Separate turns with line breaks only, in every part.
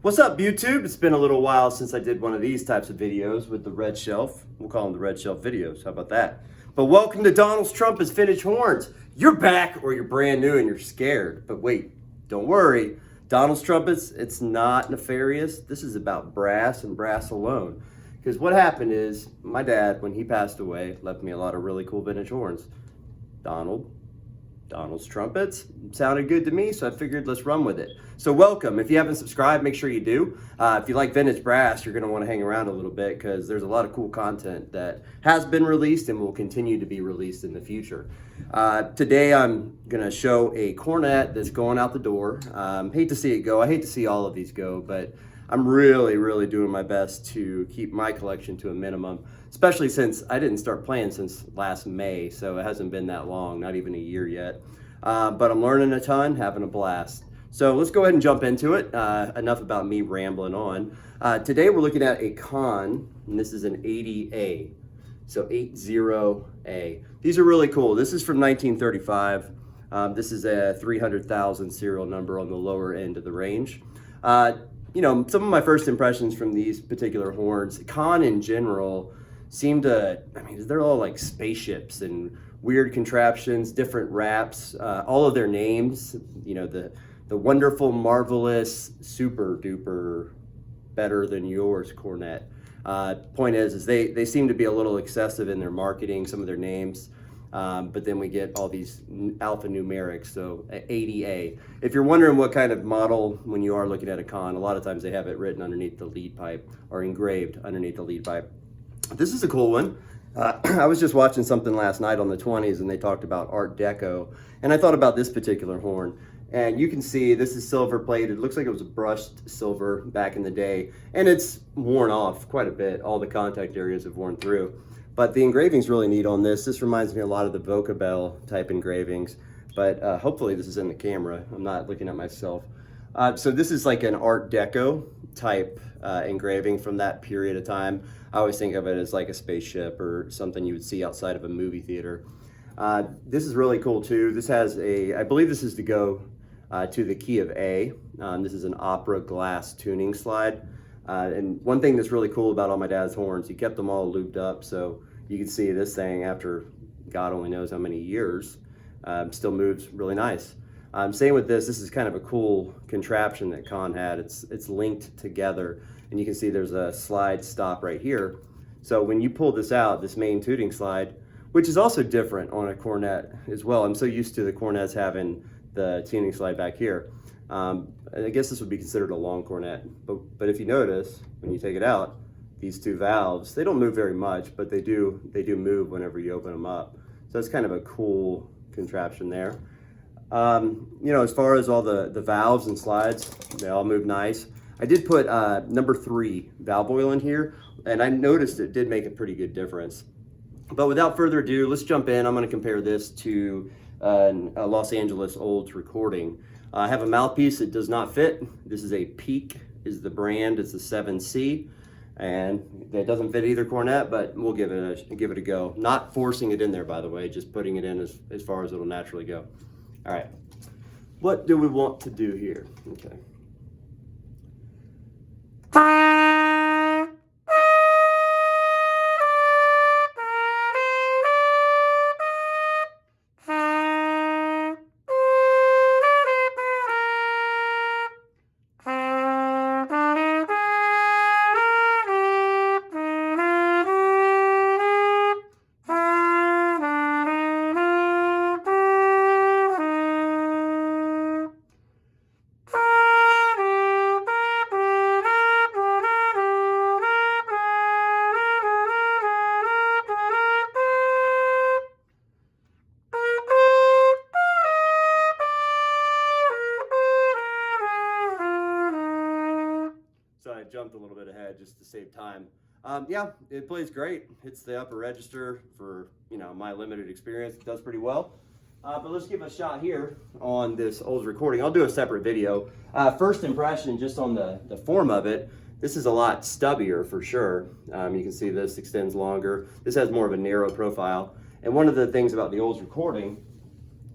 What's up, YouTube? It's been a little while since I did one of these types of videos with the red shelf. We'll call them the red shelf videos. How about that? But welcome to Donald Trumpets Vintage Horns. You're back or you're brand new and you're scared. But wait, don't worry. Donald's Trumpets, it's not nefarious. This is about brass and brass alone. Because what happened is my dad, when he passed away, left me a lot of really cool vintage horns. Donald's Trumpets sounded good to me, so I figured let's run with it. So welcome. If you haven't subscribed, make sure you do. If you like vintage brass, you're going to want to hang around a little bit because there's a lot of cool content that has been released and will continue to be released in the future. Today I'm going to show a cornet that's going out the door. Hate to see it go. I hate to see all of these go, but I'm really doing my best to keep my collection to a minimum, especially since I didn't start playing since last May, so it hasn't been that long, not even a year yet. But I'm learning a ton, having a blast. So let's go ahead and jump into it. Enough about me rambling on. Today we're looking at a Conn, and this is an 80A, so 80A. These are really cool. This is from 1935. This is a 300,000 serial number on the lower end of the range. You know, some of my first impressions from these particular horns, Conn in general, seem to, I mean, they're all like spaceships and weird contraptions, different wraps, all of their names, you know, the wonderful, marvelous, super duper, better than yours cornet. Point is they seem to be a little excessive in their marketing, some of their names. But then we get all these alphanumerics, so 80A. If you're wondering what kind of model when you are looking at a Conn, a lot of times they have it written underneath the lead pipe or engraved underneath the lead pipe. This is a cool one. I was just watching something last night on the 20s and they talked about Art Deco, and I thought about this particular horn. And you can see this is silver plated. It looks like it was a brushed silver back in the day, and it's worn off quite a bit. All the contact areas have worn through. But the engraving's really neat on this. This reminds me a lot of the Vocabell type engravings, but hopefully this is in the camera. I'm not looking at myself. So this is like an Art Deco type engraving from that period of time. I always think of it as like a spaceship or something you would see outside of a movie theater. This is really cool too. This has I believe this is to go to the key of A. This is an opera glass tuning slide. And one thing that's really cool about all my dad's horns, he kept them all looped up, so you can see this thing after God only knows how many years, still moves really nice. Same with this is kind of a cool contraption that Conn had. It's linked together, and you can see there's a slide stop right here. So when you pull this out, this main tuning slide, which is also different on a cornet as well. I'm so used to the cornets having the tuning slide back here. I guess this would be considered a long cornet, but if you notice, when you take it out, these two valves, they don't move very much, but they do move whenever you open them up. So that's kind of a cool contraption there. You know, as far as all the valves and slides, they all move nice. I did put number 3 valve oil in here, and I noticed it did make a pretty good difference. But without further ado, let's jump in. I'm going to compare this to a Los Angeles Olds recording. I have a mouthpiece that does not fit. This is a Peak, is the brand. It's a 7C, and it doesn't fit either cornet, but we'll give it a go. Not forcing it in there, by the way, just putting it in as far as it'll naturally go. All right, what do we want to do here? Okay. So I jumped a little bit ahead just to save time. Yeah, it plays great. Hits the upper register for, you know, my limited experience. It does pretty well. But let's give a shot here on this old recording. I'll do a separate video. First impression, just on the form of it, this is a lot stubbier for sure. You can see this extends longer. This has more of a narrow profile. And one of the things about the old recording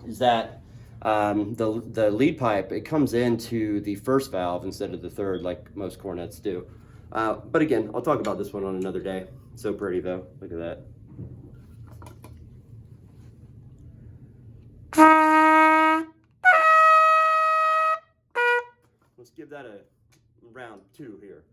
is that The lead pipe, it comes into the first valve instead of the third, like most cornets do. But again, I'll talk about this one on another day. So pretty though. Look at that. Let's give that a round 2 here.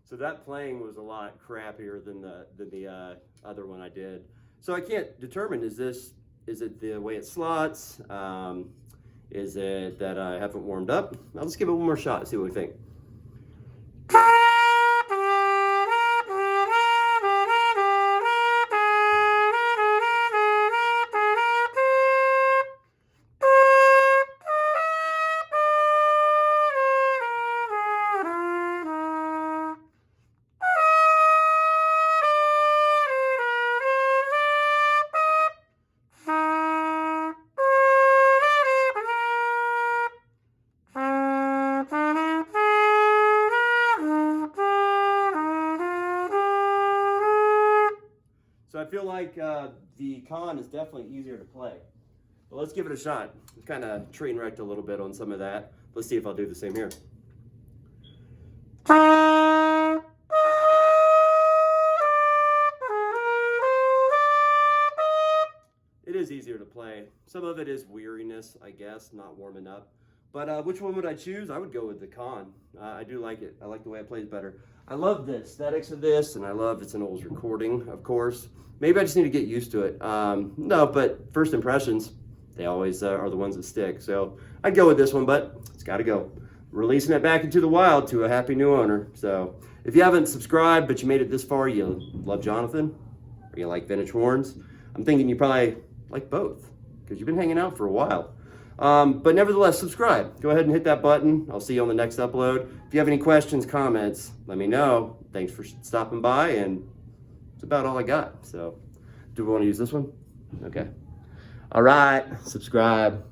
So that playing was a lot crappier than the other one I did. So I can't determine, is it the way it slots? Is it that I haven't warmed up? Now let's give it one more shot and see what we think. So I feel like the Conn is definitely easier to play. But let's give it a shot. Kind of train wrecked a little bit on some of that. Let's see if I'll do the same here. It is easier to play. Some of it is weariness, I guess, not warming up. But which one would I choose? I would go with the Conn. I do like it. I like the way it plays better. I love the aesthetics of this, and I love it's an old recording, of course. Maybe I just need to get used to it. No, but first impressions, they always are the ones that stick. So I'd go with this one, but it's got to go. Releasing it back into the wild to a happy new owner. So if you haven't subscribed, but you made it this far, you love Jonathan, or you like vintage horns, I'm thinking you probably like both, because you've been hanging out for a while. But nevertheless, subscribe. Go ahead and hit that button. I'll see you on the next upload. If you have any questions, comments, let me know. Thanks for stopping by, and that's about all I got. So, do we want to use this one? Okay. All right, subscribe.